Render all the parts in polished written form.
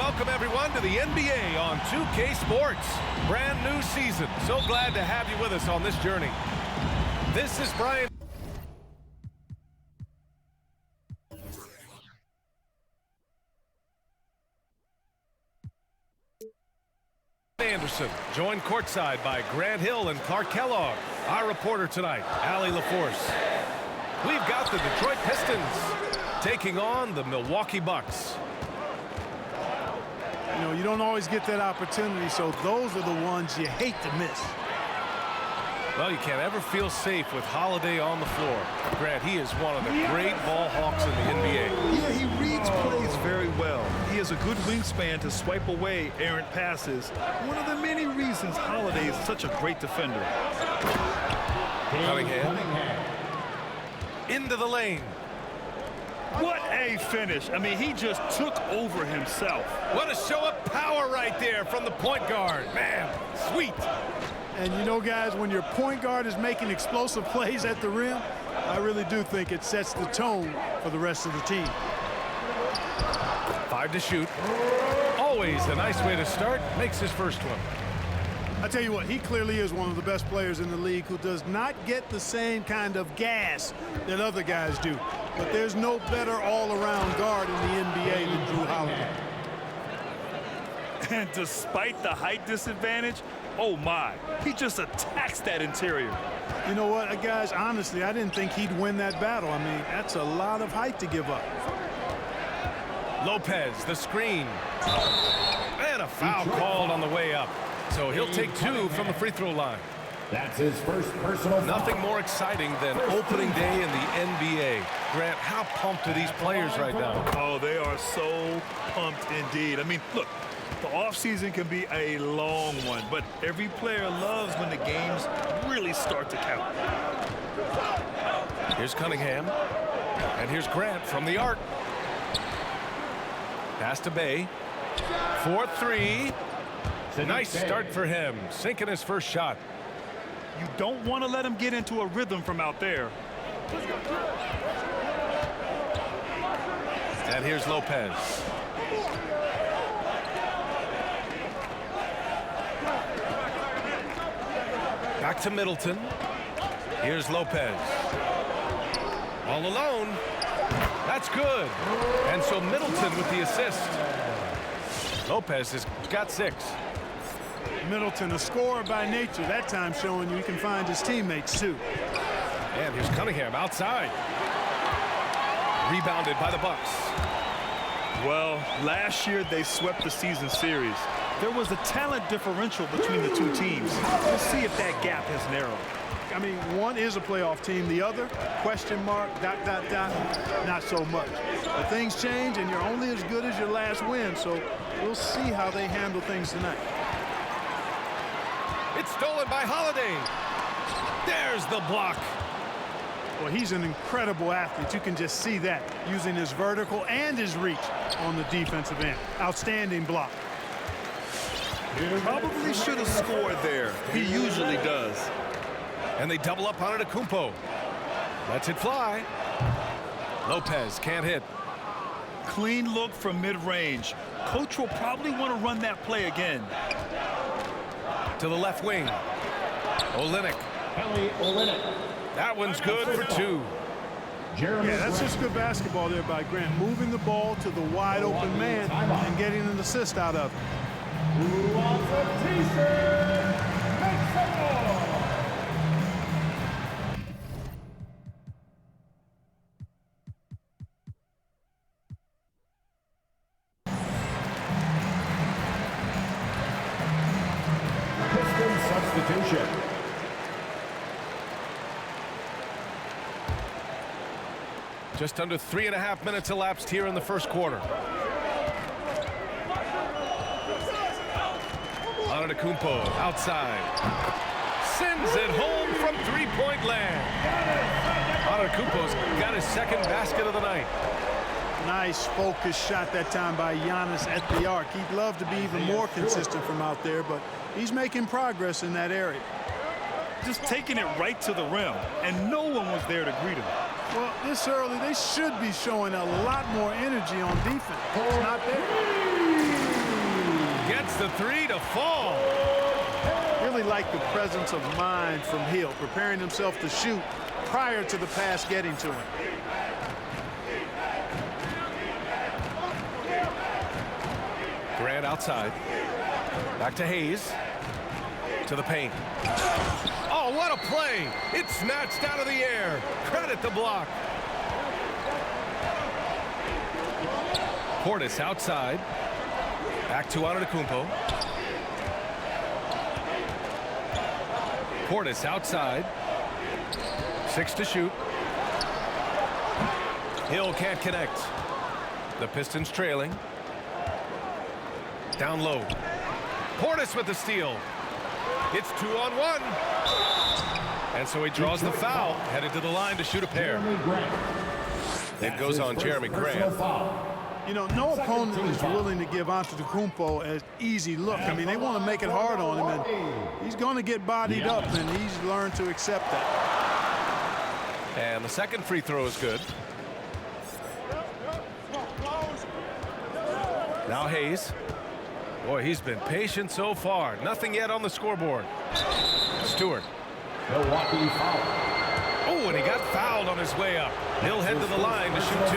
Welcome, everyone, to the NBA on 2K Sports. Brand new season. So glad to have you with us on this journey. This is Brian Anderson, joined courtside by Grant Hill and Clark Kellogg. Our reporter tonight, Allie LaForce. We've got the Detroit Pistons taking on the Milwaukee Bucks. You know, you don't always get that opportunity, so those are the ones you hate to miss. Well, you can't ever feel safe with Holiday on the floor. Grant, he is one of the great ball hawks in the NBA. Yeah, he reads plays very well. He has a good wingspan to swipe away errant passes. One of the many reasons Holiday is such a great defender. Cunningham. Into the lane. What a finish. I mean, he just took over himself. What a show of power right there from the point guard. Man, sweet. And you know, guys, when your point guard is making explosive plays at the rim, I really do think it sets the tone for the rest of the team. 5 to shoot. Always a nice way to start. Makes his first one. I tell you what, he clearly is one of the best players in the league who does not get the same kind of gas that other guys do. But there's no better all-around guard in the NBA than Drew Holiday. And despite the height disadvantage, oh my, he just attacks that interior. You know what, guys, honestly, I didn't think he'd win that battle. I mean, that's a lot of height to give up. Lopez, the screen. And a foul called on the way up. So he'll take 2 from the free throw line. That's his first personal foul. Nothing more exciting than opening day in the NBA. Grant, how pumped are these players right now? Oh, they are so pumped indeed. I mean, look, the offseason can be a long one, but every player loves when the games really start to count. Here's Cunningham. And here's Grant from the arc. Pass to Bay. 4-3. Nice start for him. Sinking his first shot. You don't want to let him get into a rhythm from out there. And here's Lopez. Back to Middleton. Here's Lopez. All alone. That's good. And so Middleton with the assist. Lopez has got 6. Middleton, a scorer by nature, that time showing you he can find his teammates too. And here's Cunningham outside. Rebounded by the Bucks. Well, last year they swept the season series. There was a talent differential between the two teams. We'll see if that gap has narrowed. I mean, one is a playoff team, the other, question mark, ... not so much. But things change, and you're only as good as your last win, so we'll see how they handle things tonight. It's stolen by Holiday. There's the block. Well, he's an incredible athlete. You can just see that, using his vertical and his reach on the defensive end. Outstanding block. Probably should have scored there. He usually does. And they double up on Antetokounmpo. Lets it fly. Lopez can't hit. Clean look from mid-range. Coach will probably want to run that play again. To the left wing. Olynyk. That one's good for 2. Yeah, that's just good basketball there by Grant. Moving the ball to the wide open man and getting an assist out of it. Who wants a t-shirt? Make some more. Piston substitution. Just under 3.5 minutes elapsed here in the first quarter. Antetokounmpo outside. Sends it home from three-point land. Antetokounmpo's got his second basket of the night. Nice focused shot that time by Giannis at the arc. He'd love to be even more consistent from out there, but he's making progress in that area. Just taking it right to the rim, and no one was there to greet him. Well, this early, they should be showing a lot more energy on defense. It's not there. the three to fall. Really like the presence of mind from Hill, preparing himself to shoot prior to the pass getting to him. Grant outside. Back to Hayes. To the paint. Oh, what a play! It's snatched out of the air. Credit the block. Portis outside. Back to Antetokounmpo. Portis outside. 6 to shoot. Hill can't connect. The Pistons trailing. Down low. Portis with the steal. It's 2-on-1. And so he draws the foul, headed to the line to shoot a pair. It goes on Jeremy Grant. You know, no opponent is willing to give Antetokounmpo an easy look. I mean, they want to make it hard on him, and he's going to get bodied up, and he's learned to accept that. And the second free throw is good. Now Hayes. Boy, he's been patient so far. Nothing yet on the scoreboard. Stewart. Milwaukee foul. Oh, and he got fouled on his way up. He'll head to the line to shoot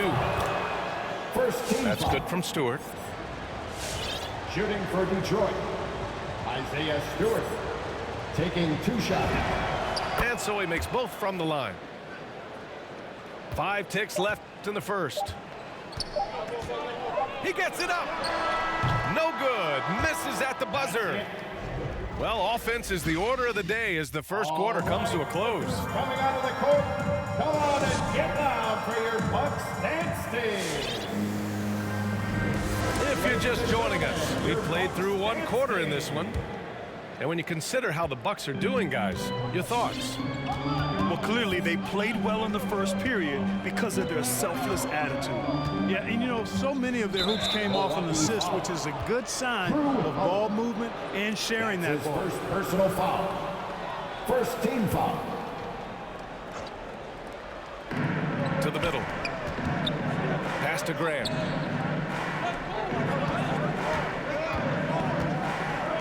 2. First team That's foul. good from Stewart. Shooting for Detroit, Isaiah Stewart, taking 2 shots. And so he makes both from the line. 5 ticks left in the first. He gets it up. No good. Misses at the buzzer. Well, offense is the order of the day as the first quarter comes to a close. Coming out of the court, come on and get loud for your Bucks dance team. If you're just joining us, we've played through 1 quarter in this one. And when you consider how the Bucks are doing, guys, your thoughts? Well, clearly they played well in the first period because of their selfless attitude. Yeah, and you know, so many of their hoops came off an assist, which is a good sign of ball movement and sharing that ball. First personal foul. First team foul. To the middle. Pass to Graham.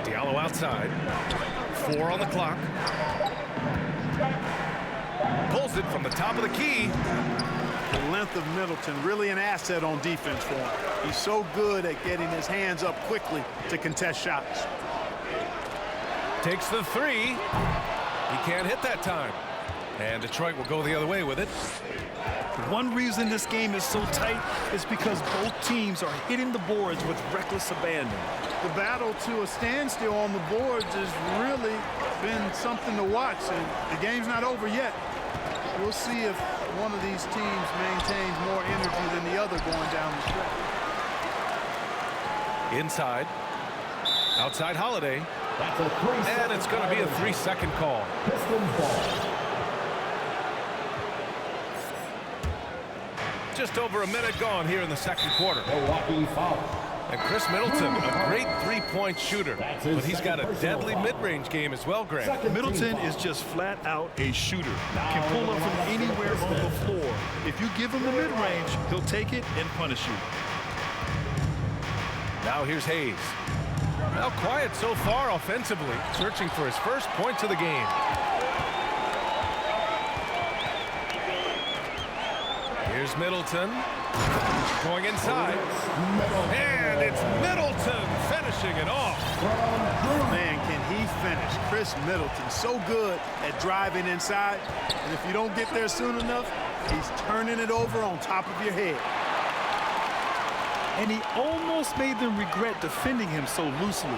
Diallo outside. 4 on the clock. Pulls it from the top of the key. The length of Middleton, really an asset on defense for him. He's so good at getting his hands up quickly to contest shots. Takes the 3. He can't hit that time. And Detroit will go the other way with it. One reason this game is so tight is because both teams are hitting the boards with reckless abandon. The battle to a standstill on the boards has really been something to watch, and the game's not over yet. We'll see if one of these teams maintains more energy than the other going down the stretch. Inside. Outside Holiday. That's a 3-second And it's going to be a 3-second call. Pistons ball. Just over a minute gone here in the second quarter. Milwaukee foul. And Chris Middleton, a great 3-point shooter, but he's got a deadly mid-range game as well, Grant. Middleton is just flat out a shooter. Can pull up from anywhere on the floor. If you give him the mid-range, he'll take it and punish you. Now here's Hayes. Well, quiet so far offensively, searching for his first points of the game. Here's Middleton. Going inside. And it's Middleton finishing it off. Man, can he finish. Chris Middleton, so good at driving inside. And if you don't get there soon enough, he's turning it over on top of your head. And he almost made them regret defending him so loosely.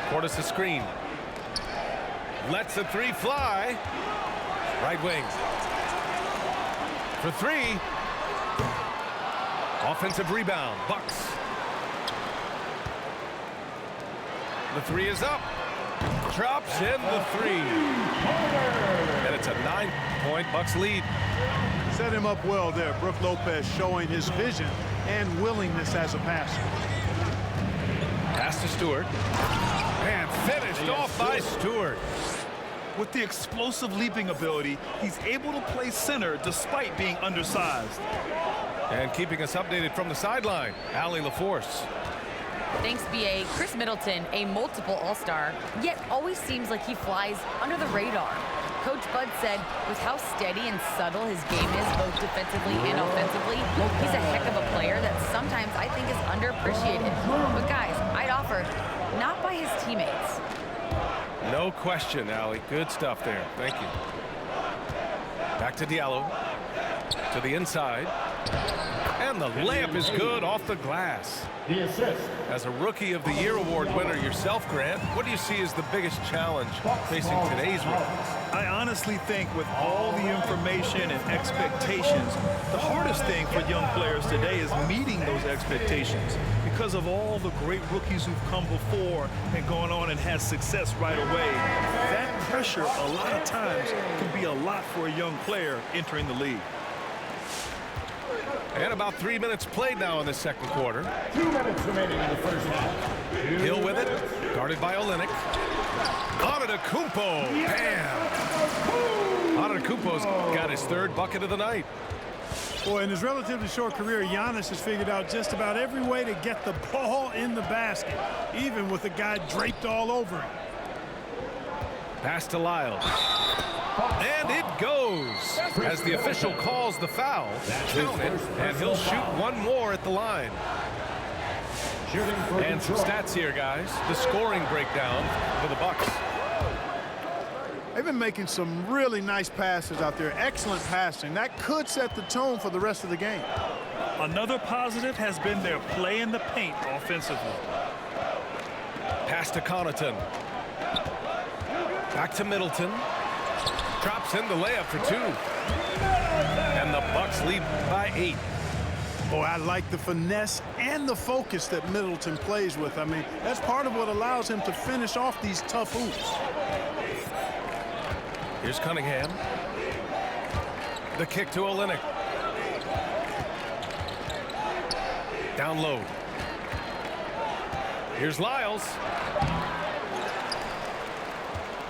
Portis a screen. Lets the 3 fly. Right wing. For 3. Offensive rebound. Bucks. The 3 is up. Drops in the 3. And it's a 9-point Bucks lead. Set him up well there. Brook Lopez showing his vision and willingness as a passer. Pass to Stewart. And finished off by Stewart. With the explosive leaping ability, he's able to play center despite being undersized. And keeping us updated from the sideline, Allie LaForce. Thanks, B.A. Chris Middleton, a multiple All-Star, yet always seems like he flies under the radar. Coach Bud said, with how steady and subtle his game is, both defensively and offensively, he's a heck of a player that sometimes I think is underappreciated. But guys, I'd offer, not by his teammates. No question, Allie. Good stuff there. Thank you. Back to Diallo. To the inside. And the layup is good off the glass. The assist. As a Rookie of the Year award winner yourself, Grant, what do you see as the biggest challenge facing today's rookies? I honestly think with all the information and expectations, the hardest thing for young players today is meeting those expectations. Because of all the great rookies who've come before and gone on and had success right away, that pressure a lot of times can be a lot for a young player entering the league. And about 3 minutes played now in the second quarter. 2 minutes remaining in the first half. Hill with it, guarded by Olynyk. Antetokounmpo, bam! Antetokounmpo's got his third bucket of the night. Boy, in his relatively short career, Giannis has figured out just about every way to get the ball in the basket, even with a guy draped all over him. Pass to Lyles. And it goes as the official calls the foul. Count it, and he'll shoot one more at the line. And some stats here, guys. The scoring breakdown for the Bucks. They've been making some really nice passes out there. Excellent passing. That could set the tone for the rest of the game. Another positive has been their play in the paint offensively. Pass to Connaughton. Back to Middleton. Drops in the layup for 2. And the Bucks lead by 8. Boy, I like the finesse and the focus that Middleton plays with. I mean, that's part of what allows him to finish off these tough hoops. Here's Cunningham. The kick to Olynyk. Down low. Here's Lyles.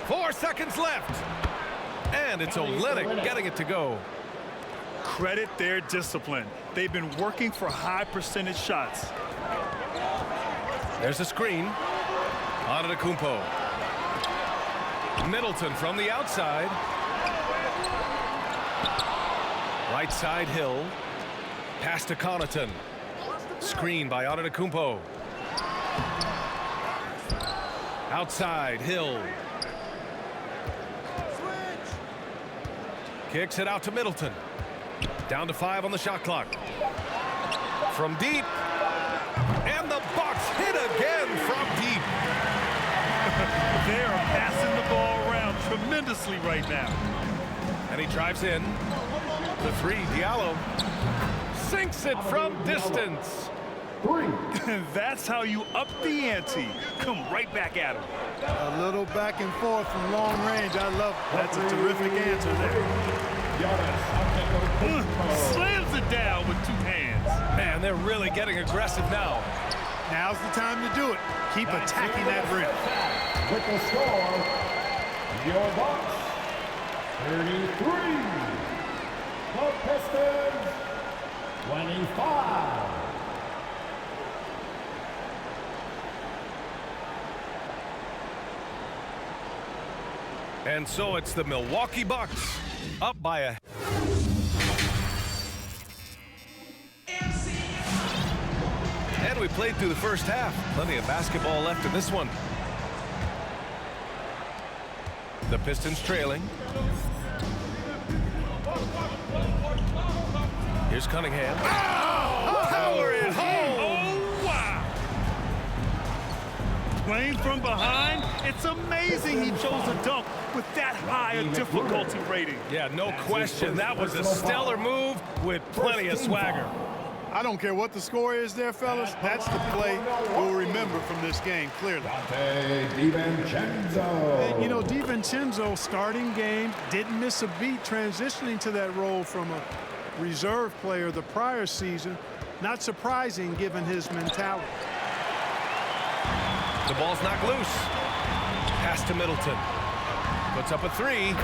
4 seconds left. And it's Olynyk getting it to go. Credit their discipline. They've been working for high percentage shots. There's a screen. Antetokounmpo. Middleton from the outside. Right side Hill. Pass to Connaughton. Screen by Antetokounmpo. Outside Hill. Kicks it out to Middleton. Down to 5 on the shot clock. From deep. And the Bucks hit again from deep. They are passing the ball around tremendously right now. And he drives in. The 3, Diallo. Sinks it from distance. 3. That's how you up the ante. Come right back at him. A little back and forth from long range. I love it. That's a terrific answer there. Slams it down with 2 hands. Man, they're really getting aggressive now. Now's the time to do it. Keep attacking that rim. With the score, your Bucks 33. The Pistons 25. And so it's the Milwaukee Bucks up by a... And we played through the first half. Plenty of basketball left in this one. The Pistons trailing. Here's Cunningham. Oh! Power it home! Oh, wow! Playing from behind, it's amazing he chose a dunk with that high a difficulty rating. Yeah, no question. That was a stellar move with plenty of swagger. I don't care what the score is there, fellas. That's the play we'll remember from this game, clearly. DiVincenzo. And, you know, DiVincenzo starting game, didn't miss a beat transitioning to that role from a reserve player the prior season. Not surprising given his mentality. The ball's knocked loose. Pass to Middleton. Puts up a 3.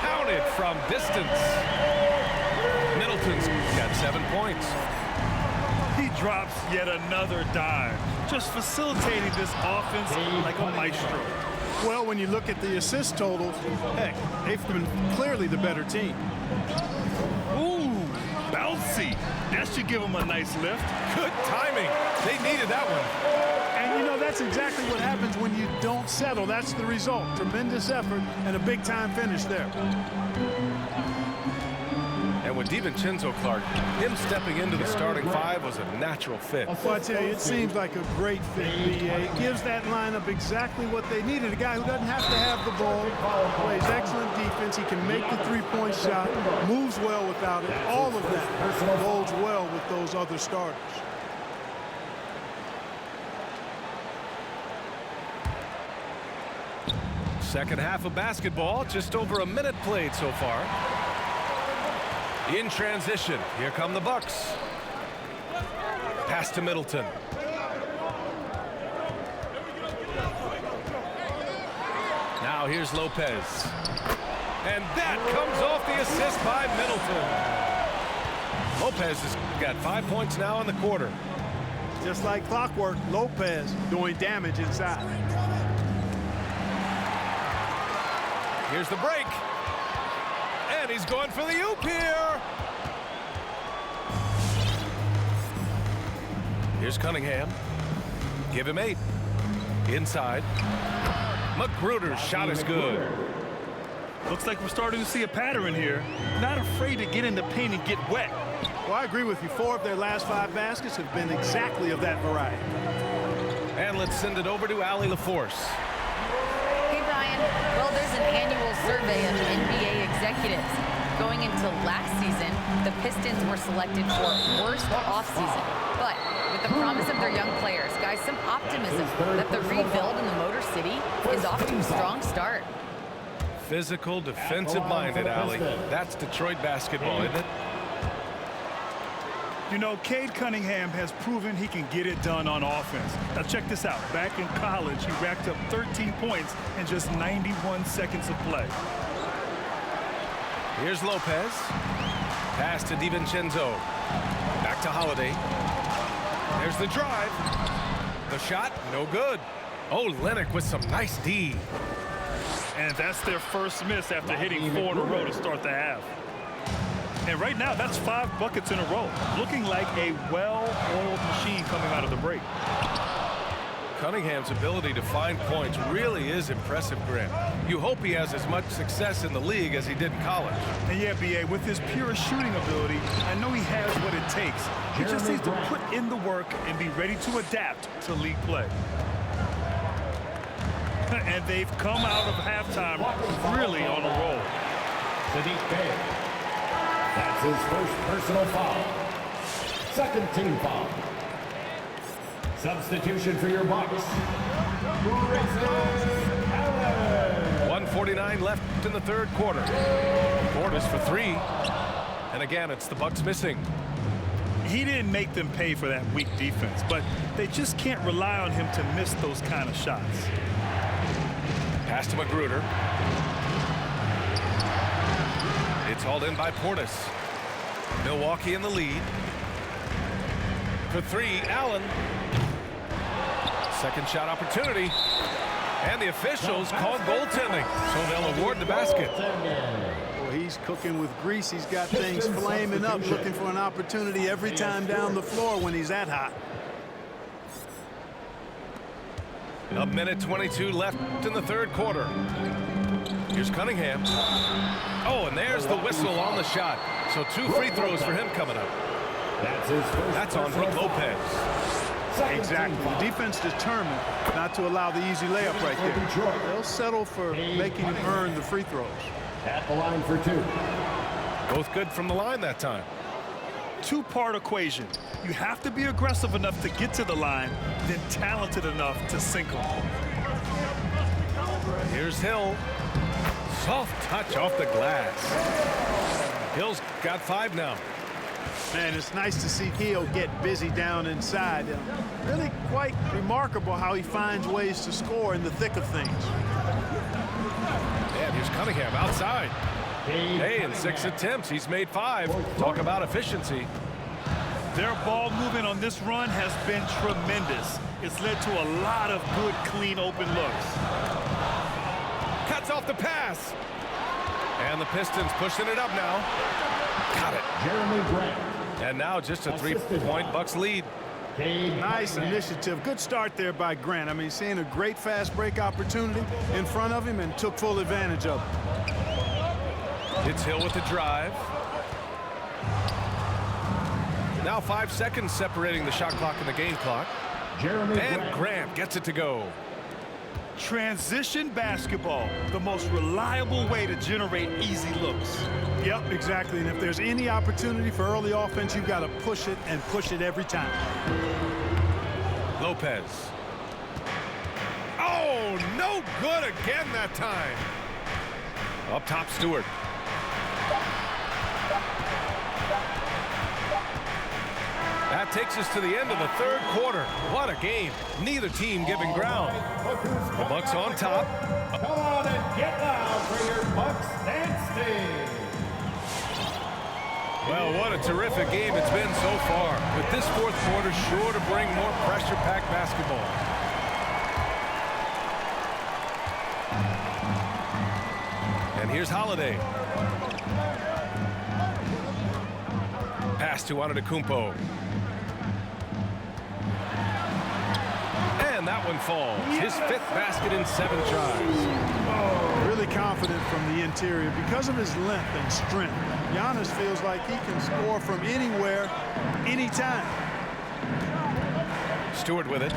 Counted from distance. Middleton's got 7 points. He drops yet another dime, just facilitating this offense like a maestro. Well, when you look at the assist totals, heck, they've been clearly the better team. Ooh, bouncy. That should give them a nice lift. Good timing. They needed that one. And, you know, that's exactly what happens when you don't settle. That's the result. Tremendous effort and a big-time finish there. And with DiVincenzo Clark, him stepping into the starting five was a natural fit. Well, I tell you, it seems like a great fit, B.A. It gives that lineup exactly what they needed. A guy who doesn't have to have the ball, plays excellent defense, he can make the three-point shot, moves well without it. All of that bodes well with those other starters. Second half of basketball, just over a minute played so far. In transition, here come the Bucks. Pass to Middleton. Now here's Lopez. And that comes off the assist by Middleton. Lopez has got 5 points now in the quarter. Just like clockwork, Lopez doing damage inside. Here's the break. And he's going for the oop here. Here's Cunningham. Give him 8. Inside. Magruder's shot is good. Looks like we're starting to see a pattern here. Not afraid to get in the paint and get wet. Well, I agree with you. 4 of their last 5 baskets have been exactly of that variety. And let's send it over to Allie LaForce. Hey, Brian. Well, there's an annual survey of NBA executives. Going into last season, the Pistons were selected for worst offseason. But with the promise of their young players, guys, some optimism that the rebuild in the Motor City is off to a strong start. Physical, defensive-minded, Allie. That's Detroit basketball, isn't it? You know, Cade Cunningham has proven he can get it done on offense. Now check this out. Back in college, he racked up 13 points in just 91 seconds of play. Here's Lopez. Pass to DiVincenzo. Back to Holiday. There's the drive. The shot, no good. Oh, Lennox with some nice D. And that's their first miss after hitting 4 in a row to start the half. And right now, that's 5 buckets in a row. Looking like a well-oiled machine coming out of the break. Cunningham's ability to find points really is impressive, Grant. You hope he has as much success in the league as he did in college. And yeah, B.A., with his pure shooting ability, I know he has what it takes. He just needs to put in the work and be ready to adapt to league play. And they've come out of halftime really on a roll. Sadiq Bey. That's his first personal foul. Second team foul. Substitution for your Bucks. 1:49 left in the third quarter. Portis for 3. And again, it's the Bucks missing. He didn't make them pay for that weak defense, but they just can't rely on him to miss those kind of shots. Pass to Magruder. It's hauled in by Portis. Milwaukee in the lead. For 3, Allen. Second shot opportunity. And the officials called goaltending, so they'll award the basket. Well, he's cooking with grease. He's got things flaming up, looking for an opportunity every time down the floor when he's that hot. A minute 22 left in the third quarter. Here's Cunningham. Oh, and there's the whistle on the shot. So 2 free throws for him coming up. That's on Brook Lopez. Exactly. The defense determined not to allow the easy layup right there. They'll settle for making him earn the free throws. At the line for 2. Both good from the line that time. 2-part equation. You have to be aggressive enough to get to the line, then talented enough to sink them. Here's Hill. Soft touch off the glass. Hill's got 5 now. Man, it's nice to see Hill get busy down inside. Really quite remarkable how he finds ways to score in the thick of things. And here's Cunningham outside. Hey, in 6 attempts, he's made 5. Talk about efficiency. Their ball movement on this run has been tremendous. It's led to a lot of good, clean, open looks. Cuts off the pass. And the Pistons pushing it up now. Got it. Jeremy Grant. And now just a 3-point Bucks lead. Nice initiative. Good start there by Grant. I mean, seeing a great fast break opportunity in front of him and took full advantage of it. It's Hill with the drive. Now 5 seconds separating the shot clock and the game clock. Jeremy And Grant gets it to go. Transition basketball, the most reliable way to generate easy looks. Yep, exactly. And if there's any opportunity for early offense, you've got to push it and push it every time. Lopez. Oh, no good again that time. Up top, Stewart. That takes us to the end of the third quarter. What a game. Neither team giving ground. The Bucks on top. Come on and get loud for your Bucks and Well, what a terrific game it's been so far. But this fourth quarter sure to bring more pressure-packed basketball. And here's Holiday. Pass to Antetokounmpo. And that one falls. His 5th basket in 7 tries. Oh, really confident from the interior. Because of his length and strength, Giannis feels like he can score from anywhere, anytime. Stewart with it.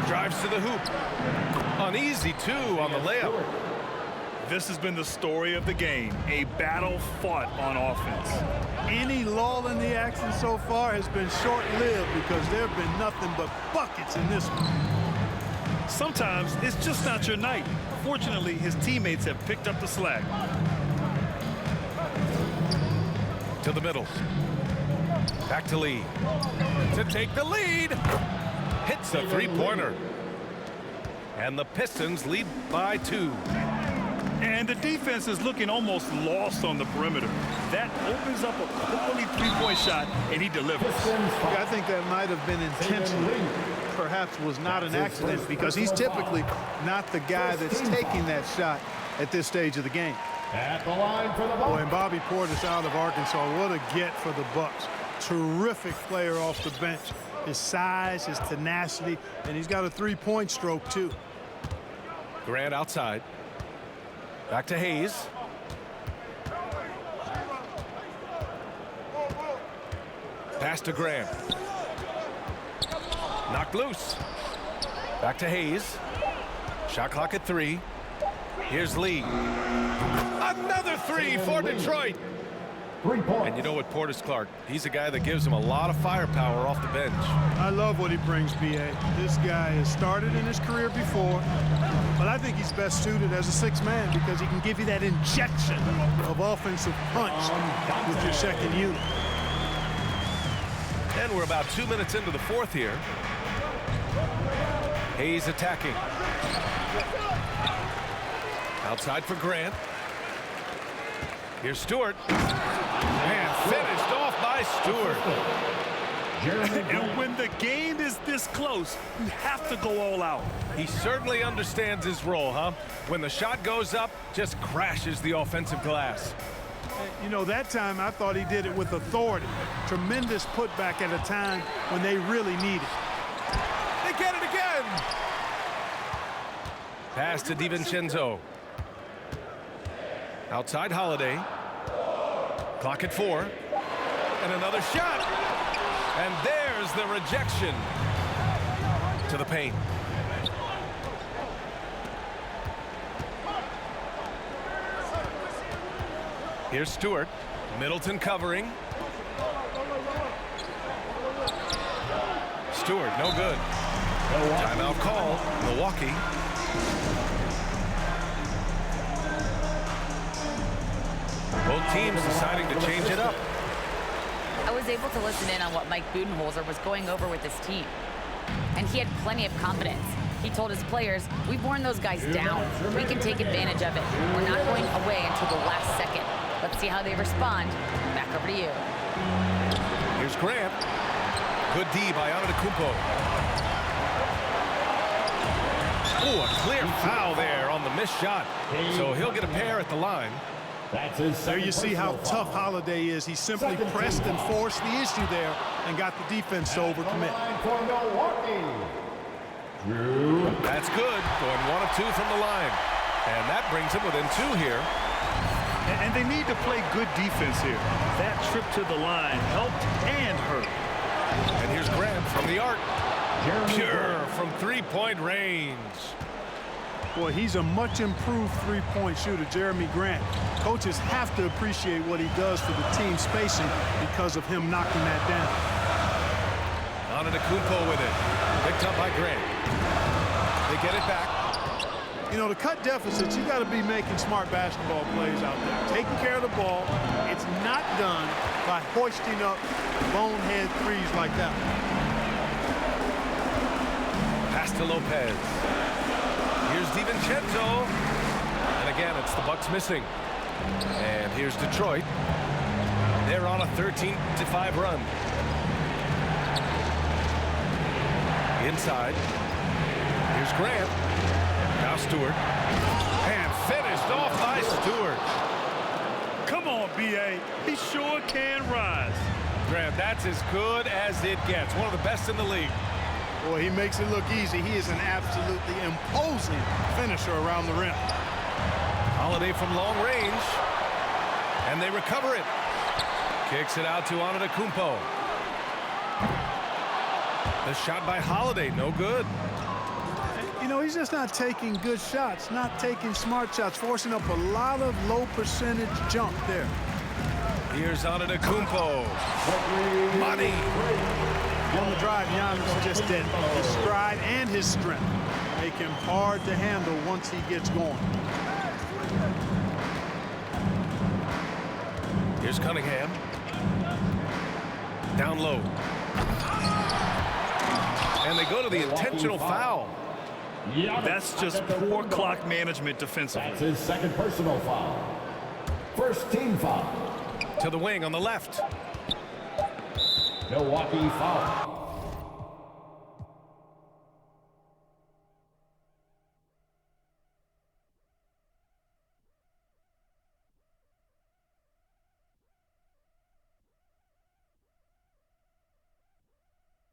Drives to the hoop. Uneasy, too, on the layup. This has been the story of the game, a battle fought on offense. Any lull in the action so far has been short-lived because there have been nothing but buckets in this one. Sometimes it's just not your night. Fortunately, his teammates have picked up the slack. To the middle. Back to Lee. To take the lead. Hits a 3-pointer. And the Pistons lead by 2. And the defense is looking almost lost on the perimeter. That opens up a quality three-point shot, and he delivers. I think that might have been intentional. Perhaps was not an accident because he's typically not the guy that's taking that shot at this stage of the game. At the line for the Bucks. Boy, and Bobby Portis out of Arkansas. What a get for the Bucks. Terrific player off the bench. His size, his tenacity, and he's got a 3-point stroke, too. Grant outside. Back to Hayes. Pass to Grant. Knocked loose. Back to Hayes. Shot clock at 3. Here's Lee. Another 3 for Detroit. 3 points. And you know what, Portis Clark, he's a guy that gives him a lot of firepower off the bench. I love what he brings, B.A. This guy has started in his career before, but I think he's best suited as a 6th man because he can give you that injection of offensive punch with your second unit. And we're about 2 minutes into the fourth here. Hayes attacking. Outside for Grant. Here's Stewart. And finished off by Stewart. And when the game is this close, you have to go all out. He certainly understands his role, huh? When the shot goes up, just crashes the offensive glass. You know, that time I thought he did it with authority. Tremendous putback at a time when they really need it. They get it again. Pass to DiVincenzo. Outside Holiday. Clock at 4. And another shot. And there's the rejection. To the paint. Here's Stewart. Middleton covering. Stewart, no good. Timeout call, Milwaukee. Both teams deciding to change it up. I was able to listen in on what Mike Budenholzer was going over with his team. And he had plenty of confidence. He told his players, we've worn those guys down. We can take advantage of it. We're not going away until the last second. Let's see how they respond. Back over to you. Grant. Good D by Antetokounmpo. Oh, a clear foul there on the missed shot. So he'll get a pair at the line. That's his There you see how personal tough foul. Holiday is. He simply pressed and forced the issue there and got the defense to overcommit. Line for Milwaukee. Drew. That's good. Going 1 of 2 from the line. And that brings him within 2 here. And they need to play good defense here. That trip to the line helped and hurt. And here's Grant from the arc. Jeremy Pure Grant. from three-point range. Boy, he's a much improved three-point shooter, Jeremy Grant. Coaches have to appreciate what he does for the team spacing because of him knocking that down. Antetokounmpo with it. Picked up by Grant. They get it back. You know, to cut deficits, you got to be making smart basketball plays out there. Taking care of the ball. It's not done by hoisting up bonehead threes like that. Pass to Lopez. Here's DiVincenzo. And again, it's the Bucks missing. And here's Detroit. They're on a 13-5 run. Inside. Here's Grant. Now Stewart. And finished off by Stewart. Come on, B.A. He sure can rise. Grant, that's as good as it gets. One of the best in the league. Boy, he makes it look easy. He is an absolutely imposing finisher around the rim. Holiday from long range. And they recover it. Kicks it out to Antetokounmpo. The shot by Holiday, no good. You know, he's just not taking good shots, not taking smart shots, forcing up a lot of low percentage jump there. Here's Antetokounmpo. Money. On the drive, Giannis is just dead. His stride and his strength make him hard to handle once he gets going. Here's Cunningham. Down low. And they go to the intentional foul. That's just poor clock management defensively. That's his second personal foul. First team foul. To the wing on the left. Milwaukee foul.